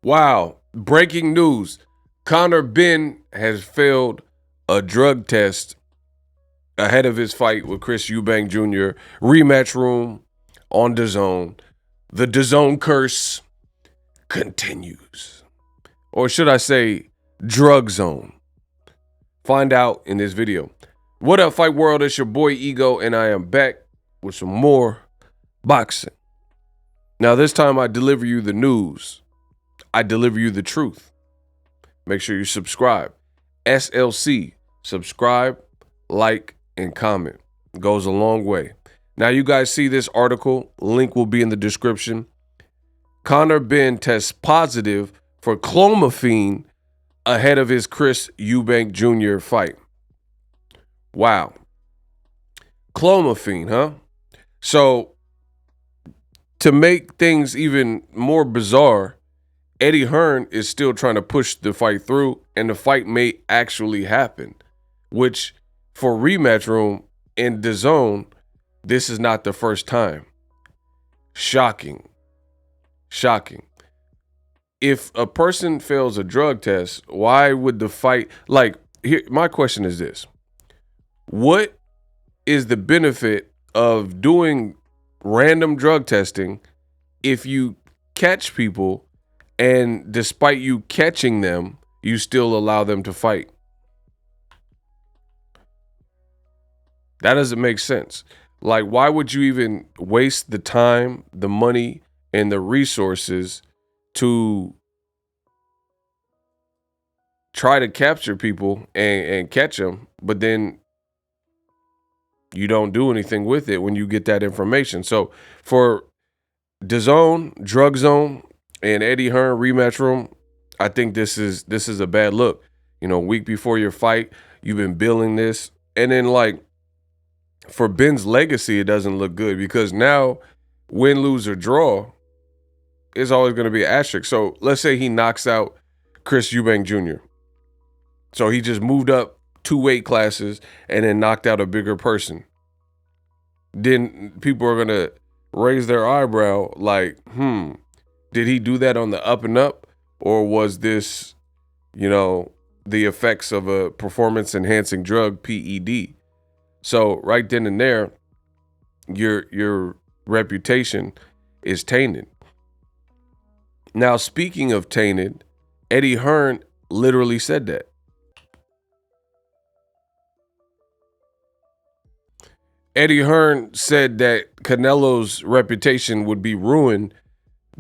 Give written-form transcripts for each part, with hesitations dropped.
Wow. Breaking news. Conor Benn has failed a drug test ahead of his fight with Chris Eubank Jr. Rematch room on DAZN. The DAZN curse continues. Or should I say, drug zone. Find out in this video. What up, Fight World? It's your boy Ego, and I am back with some more boxing. Now, this time I deliver you the news. I deliver you the truth. Make sure you subscribe. SLC, subscribe, like, and comment. It goes a long way. Now, you guys see this article. Link will be in the description. Conor Benn tests positive for clomiphene ahead of his Chris Eubank Jr. fight. Wow. Clomiphene, huh? So, to make things even more bizarre, Eddie Hearn is still trying to push the fight through, and the fight may actually happen, which for rematch room in DAZN, this is not the first time. Shocking. Shocking. If a person fails a drug test, why would the fight, here, my question is this. What is the benefit of doing random drug testing if you catch people and despite you catching them, you still allow them to fight? That doesn't make sense. Like, why would you even waste the time, the money, and the resources to try to capture people and catch them, but then you don't do anything with it when you get that information? So for DAZN, Drug Zone, and Eddie Hearn rematch room, I think this is a bad look. You know, a week before your fight, you've been billing this, and then for Ben's legacy, it doesn't look good because now win, lose, or draw is always going to be an asterisk. So let's say he knocks out Chris Eubank Jr. So he just moved up 2 weight classes and then knocked out a bigger person. Then people are going to raise their eyebrow like, did he do that on the up and up? Or was this, the effects of a performance-enhancing drug, PED? So right then and there, your reputation is tainted. Now, speaking of tainted, Eddie Hearn literally said that. Eddie Hearn said that Canelo's reputation would be ruined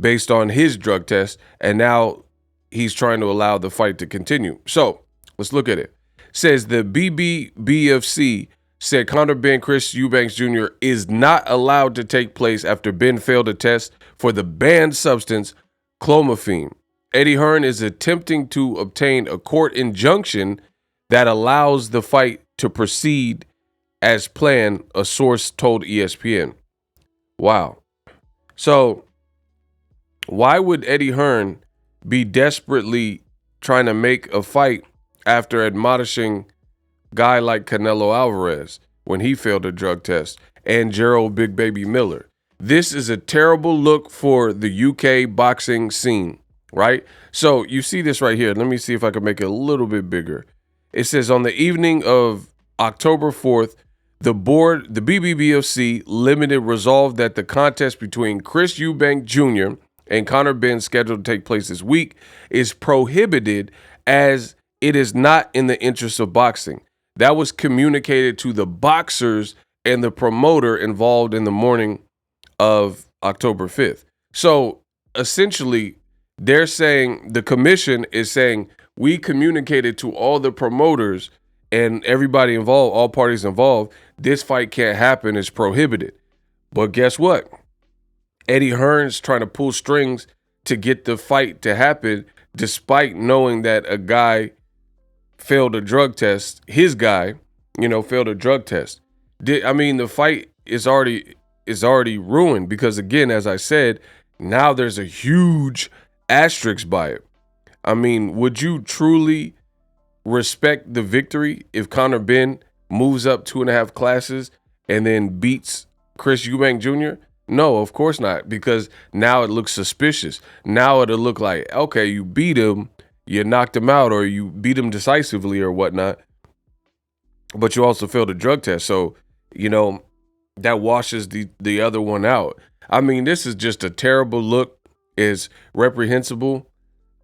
based on his drug test, and now he's trying to allow the fight to continue. So let's look at it. Says the BBBFC said Conor Benn, Chris Eubanks Jr. is not allowed to take place after Benn failed a test for the banned substance clomiphene. Eddie Hearn is attempting to obtain a court injunction that allows the fight to proceed as planned, a source told ESPN. Wow. So why would Eddie Hearn be desperately trying to make a fight after admonishing a guy like Canelo Alvarez when he failed a drug test and Gerald Big Baby Miller? This is a terrible look for the UK boxing scene, right? So you see this right here. Let me see if I can make it a little bit bigger. It says on the evening of October 4th, the BBBFC Limited resolved that the contest between Chris Eubank Jr. and Conor Benn, scheduled to take place this week, is prohibited as it is not in the interest of boxing. That was communicated to the boxers and the promoter involved in the morning of October 5th. So essentially, they're saying, the commission is saying, we communicated to all the promoters and everybody involved, all parties involved, this fight can't happen, it's prohibited. But guess what? Eddie Hearn's trying to pull strings to get the fight to happen, despite knowing that a guy failed a drug test. His guy, failed a drug test. The fight is already ruined because, again, as I said, now there's a huge asterisk by it. Would you truly respect the victory if Conor Benn moves up 2.5 classes and then beats Chris Eubank Jr.? No, of course not, because now it looks suspicious. Now it'll look like, okay, you beat him, you knocked him out, or you beat him decisively or whatnot, but you also failed a drug test. So, you know, that washes the other one out. I mean, this is just a terrible look. It's reprehensible,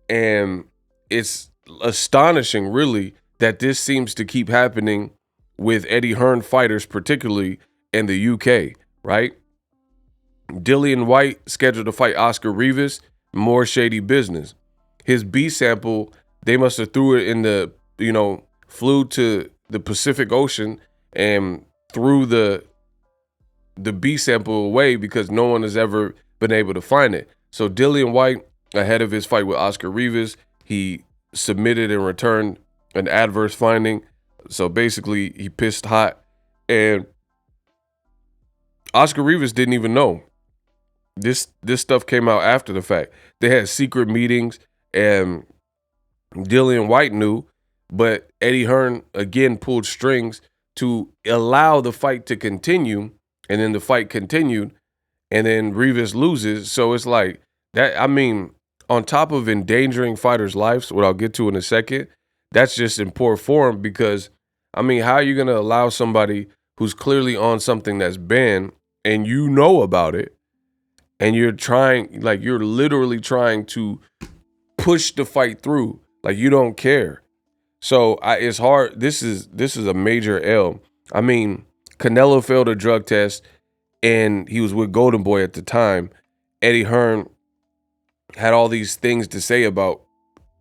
and it's astonishing, really, that this seems to keep happening with Eddie Hearn fighters, particularly in the UK, right? Dillian White scheduled to fight Oscar Rivas. More shady business. His B sample, they must have threw it in the, flew to the Pacific Ocean and threw the B sample away because no one has ever been able to find it. So Dillian White, ahead of his fight with Oscar Rivas, he submitted and returned an adverse finding. So basically, he pissed hot, and Oscar Rivas didn't even know. This stuff came out after the fact. They had secret meetings, and Dillian White knew, but Eddie Hearn again pulled strings to allow the fight to continue, and then the fight continued, and then Rivas loses. So it's like that. I mean, on top of endangering fighters' lives, what I'll get to in a second, that's just in poor form because, I mean, how are you going to allow somebody who's clearly on something that's banned and you know about it, and you're literally trying to push the fight through, like you don't care. So it's hard. This is a major L. I mean, Canelo failed a drug test, and he was with Golden Boy at the time. Eddie Hearn had all these things to say about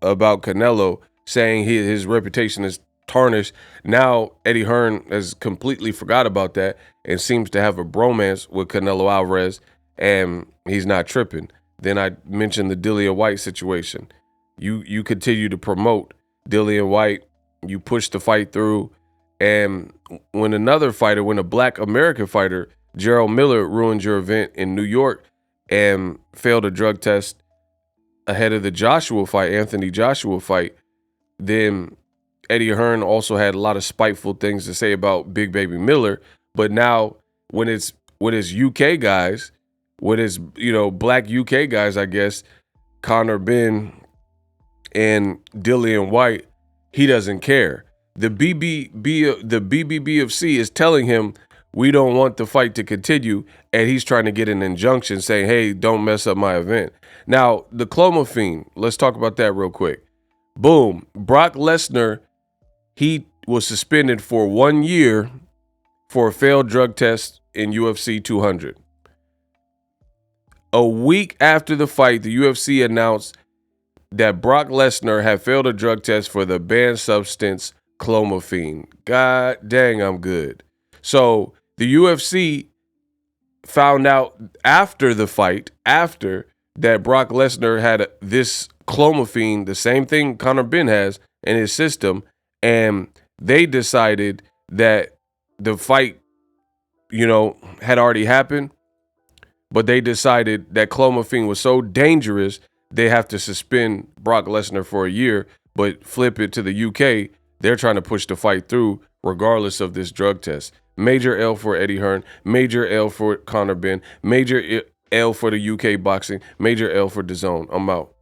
Canelo, saying his reputation is tarnished. Now Eddie Hearn has completely forgot about that and seems to have a bromance with Canelo Alvarez, and he's not tripping. Then I mentioned the Dillian White situation. You continue to promote Dillian White, you push the fight through, and when a Black American fighter, Gerald Miller, ruined your event in New York and failed a drug test ahead of the Anthony Joshua fight, then Eddie Hearn also had a lot of spiteful things to say about Big Baby Miller. But now when it's UK guys, with his Black UK guys, I guess, Conor Benn and Dillian White, he doesn't care. The BBBFC is telling him we don't want the fight to continue, and he's trying to get an injunction saying, hey, don't mess up my event. Now, the clomiphene, let's talk about that real quick. Boom. Brock Lesnar, he was suspended for 1 year for a failed drug test in UFC 200. A week after the fight, the UFC announced that Brock Lesnar had failed a drug test for the banned substance clomiphene. God dang, I'm good. So the UFC found out after the fight, after that Brock Lesnar had this clomiphene, the same thing Conor Benn has in his system, and they decided that the fight, had already happened, but they decided that clomiphene was so dangerous they have to suspend Brock Lesnar for a year, but flip it to the UK. They're trying to push the fight through regardless of this drug test. Major L for Eddie Hearn, major L for Conor Benn, major L for the UK boxing, major L for DAZN. I'm out.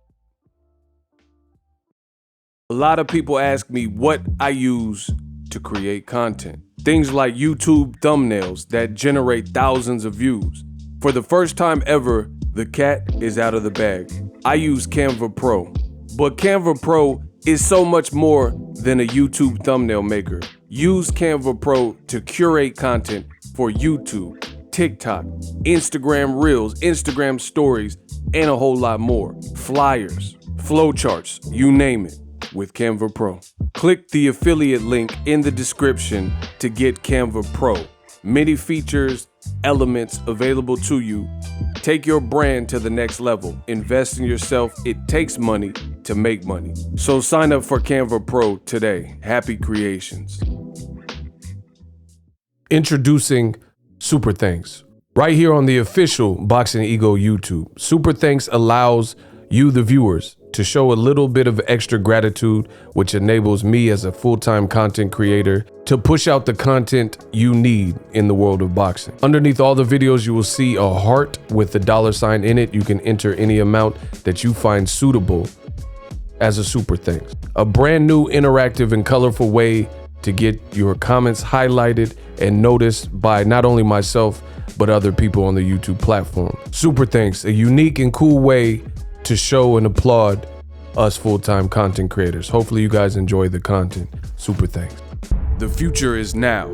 A lot of people ask me what I use to create content. Things like YouTube thumbnails that generate thousands of views. For the first time ever, the cat is out of the bag. I use Canva Pro, but Canva Pro is so much more than a YouTube thumbnail maker. Use Canva Pro to curate content for YouTube, TikTok, Instagram Reels, Instagram Stories, and a whole lot more. Flyers, flowcharts, you name it, with Canva Pro. Click the affiliate link in the description to get Canva Pro. Many features, elements available to you. Take your brand to the next level. Invest in yourself. It takes money to make money. So sign up for Canva Pro today. Happy creations. Introducing Super Thanks. Right here on the official Boxing Ego YouTube. Super Thanks allows you, the viewers, to show a little bit of extra gratitude, which enables me as a full-time content creator to push out the content you need in the world of boxing. Underneath all the videos, you will see a heart with the $sign in it. You can enter any amount that you find suitable as a super thanks. A brand new interactive and colorful way to get your comments highlighted and noticed by not only myself, but other people on the YouTube platform. Super thanks, a unique and cool way to show and applaud us full-time content creators. Hopefully you guys enjoy the content. Super thanks. The future is now.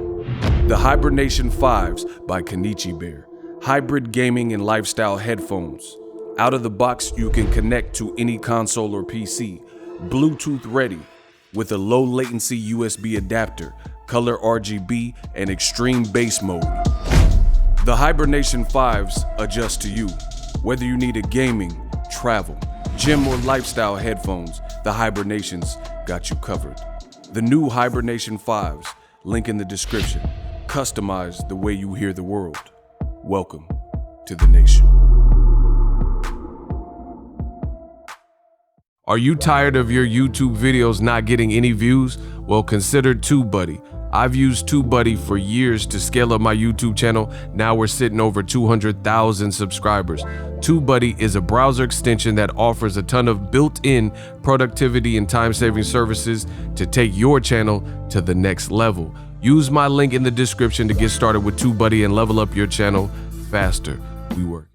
The Hibernation 5s by Kenichi Bear. Hybrid gaming and lifestyle headphones. Out of the box, you can connect to any console or PC. Bluetooth ready with a low latency USB adapter, color RGB, and extreme bass mode. The Hibernation 5s adjust to you. Whether you need a gaming, travel, gym, or lifestyle headphones, the Hibernations got you covered. The new Hibernation 5s, link in the description. Customize the way you hear the world. Welcome to the nation. Are you tired of your YouTube videos not getting any views? Well, consider TubeBuddy. I've used TubeBuddy for years to scale up my YouTube channel. Now we're sitting over 200,000 subscribers. TubeBuddy is a browser extension that offers a ton of built-in productivity and time-saving services to take your channel to the next level. Use my link in the description to get started with TubeBuddy and level up your channel faster. We work.